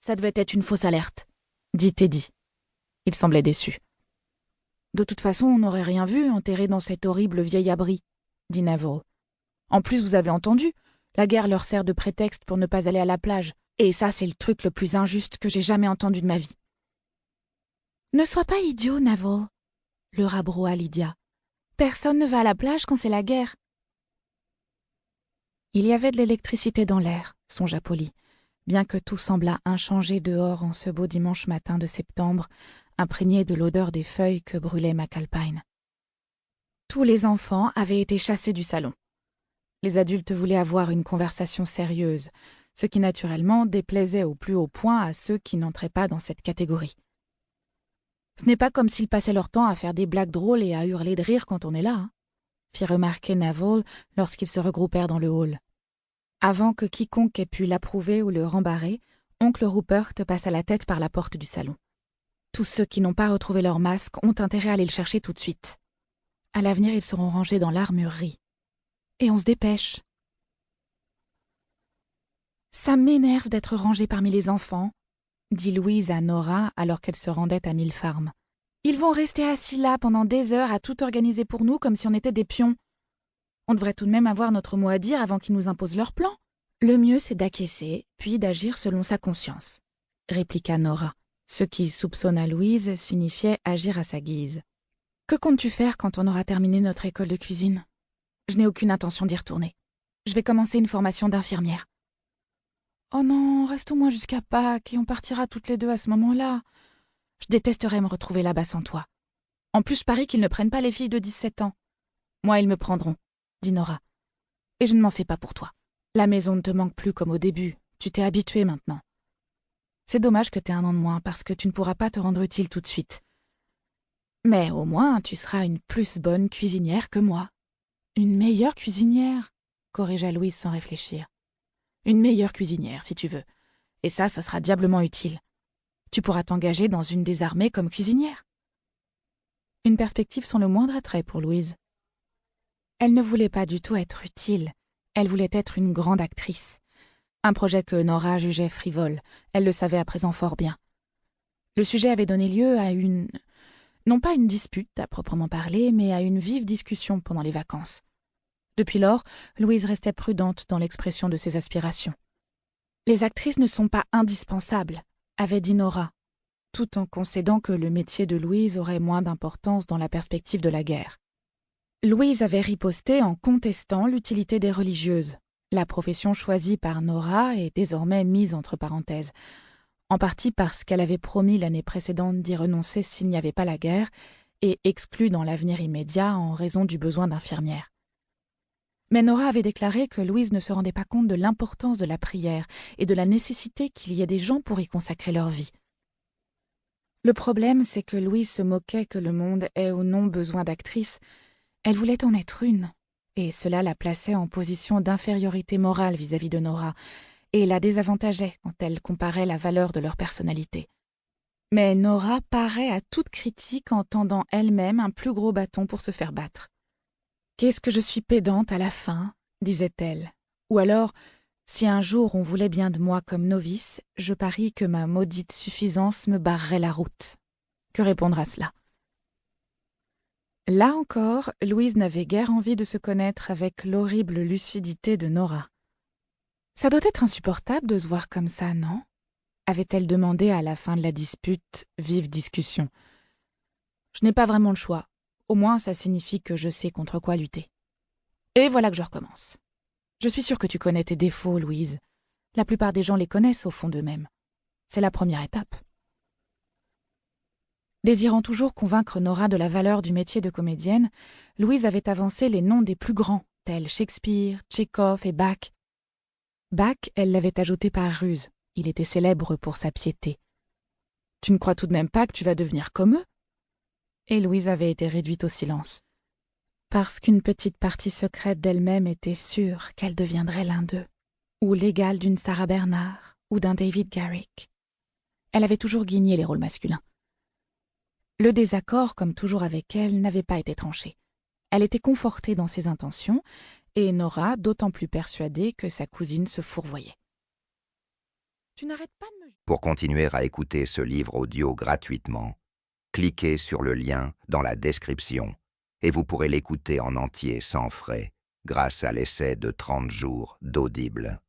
Ça devait être une fausse alerte, dit Teddy. Il semblait déçu. De toute façon, on n'aurait rien vu enterré dans cet horrible vieil abri, dit Neville. En plus, vous avez entendu, la guerre leur sert de prétexte pour ne pas aller à la plage. Et ça, c'est le truc le plus injuste que j'ai jamais entendu de ma vie. Ne sois pas idiot, Neville, le rabroua Lydia. Personne ne va à la plage quand c'est la guerre. Il y avait de l'électricité dans l'air, songea Polly, bien que tout semblât inchangé dehors en ce beau dimanche matin de septembre, imprégné de l'odeur des feuilles que brûlait McAlpine. Tous les enfants avaient été chassés du salon. Les adultes voulaient avoir une conversation sérieuse, ce qui naturellement déplaisait au plus haut point à ceux qui n'entraient pas dans cette catégorie. Ce n'est pas comme s'ils passaient leur temps à faire des blagues drôles et à hurler de rire quand on est là, hein, fit remarquer Neville lorsqu'ils se regroupèrent dans le hall. Avant que quiconque ait pu l'approuver ou le rembarrer, oncle Rupert passa la tête par la porte du salon. Tous ceux qui n'ont pas retrouvé leur masque ont intérêt à aller le chercher tout de suite. À l'avenir, ils seront rangés dans l'armurerie. Et on se dépêche. Ça m'énerve d'être rangée parmi les enfants, dit Louise à Nora alors qu'elle se rendait à Mill Farm. Ils vont rester assis là pendant des heures à tout organiser pour nous comme si on était des pions. On devrait tout de même avoir notre mot à dire avant qu'ils nous imposent leur plan. Le mieux, c'est d'acquiescer, puis d'agir selon sa conscience, répliqua Nora. Ce qui soupçonna Louise signifiait agir à sa guise. Que comptes-tu faire quand on aura terminé notre école de cuisine? Je n'ai aucune intention d'y retourner. Je vais commencer une formation d'infirmière. Oh non, reste au moins jusqu'à Pâques et on partira toutes les deux à ce moment-là. Je détesterais me retrouver là-bas sans toi. En plus, je parie qu'ils ne prennent pas les filles de 17 ans. Moi, ils me prendront, dit Nora. Et je ne m'en fais pas pour toi. La maison ne te manque plus comme au début. Tu t'es habituée maintenant. C'est dommage que tu aies un an de moins parce que tu ne pourras pas te rendre utile tout de suite. Mais au moins, tu seras une plus bonne cuisinière que moi. Une meilleure cuisinière, corrigea Louise sans réfléchir. Une meilleure cuisinière, si tu veux. Et ça sera diablement utile. Tu pourras t'engager dans une des armées comme cuisinière. Une perspective sans le moindre attrait pour Louise. Elle ne voulait pas du tout être utile. Elle voulait être une grande actrice. Un projet que Nora jugeait frivole. Elle le savait à présent fort bien. Le sujet avait donné lieu à une... non pas une dispute à proprement parler, mais à une vive discussion pendant les vacances. Depuis lors, Louise restait prudente dans l'expression de ses aspirations. « Les actrices ne sont pas indispensables », avait dit Nora, tout en concédant que le métier de Louise aurait moins d'importance dans la perspective de la guerre. Louise avait riposté en contestant l'utilité des religieuses. La profession choisie par Nora est désormais mise entre parenthèses, en partie parce qu'elle avait promis l'année précédente d'y renoncer s'il n'y avait pas la guerre, et exclue dans l'avenir immédiat en raison du besoin d'infirmières. Mais Nora avait déclaré que Louise ne se rendait pas compte de l'importance de la prière et de la nécessité qu'il y ait des gens pour y consacrer leur vie. Le problème, c'est que Louise se moquait que le monde ait ou non besoin d'actrices. Elle voulait en être une, et cela la plaçait en position d'infériorité morale vis-à-vis de Nora, et la désavantageait quand elle comparait la valeur de leur personnalité. Mais Nora parait à toute critique en tendant elle-même un plus gros bâton pour se faire battre. « Qu'est-ce que je suis pédante à la fin ?» disait-elle. Ou alors, si un jour on voulait bien de moi comme novice, je parie que ma maudite suffisance me barrerait la route. Que répondre à cela? Là encore, Louise n'avait guère envie de se connaître avec l'horrible lucidité de Nora. « Ça doit être insupportable de se voir comme ça, non ?» avait-elle demandé à la fin de la dispute, vive discussion. « Je n'ai pas vraiment le choix. Au moins, ça signifie que je sais contre quoi lutter. » Et voilà que je recommence. Je suis sûre que tu connais tes défauts, Louise. La plupart des gens les connaissent au fond d'eux-mêmes. C'est la première étape. Désirant toujours convaincre Nora de la valeur du métier de comédienne, Louise avait avancé les noms des plus grands, tels Shakespeare, Tchekhov et Bach. Bach, elle l'avait ajouté par ruse. Il était célèbre pour sa piété. « Tu ne crois tout de même pas que tu vas devenir comme eux ?» Et Louise avait été réduite au silence. Parce qu'une petite partie secrète d'elle-même était sûre qu'elle deviendrait l'un d'eux, ou l'égal d'une Sarah Bernard, ou d'un David Garrick. Elle avait toujours guigné les rôles masculins. Le désaccord, comme toujours avec elle, n'avait pas été tranché. Elle était confortée dans ses intentions, et Nora d'autant plus persuadée que sa cousine se fourvoyait. Tu n'arrêtes pas de me... Pour continuer à écouter ce livre audio gratuitement, cliquez sur le lien dans la description et vous pourrez l'écouter en entier sans frais grâce à l'essai de 30 jours d'Audible.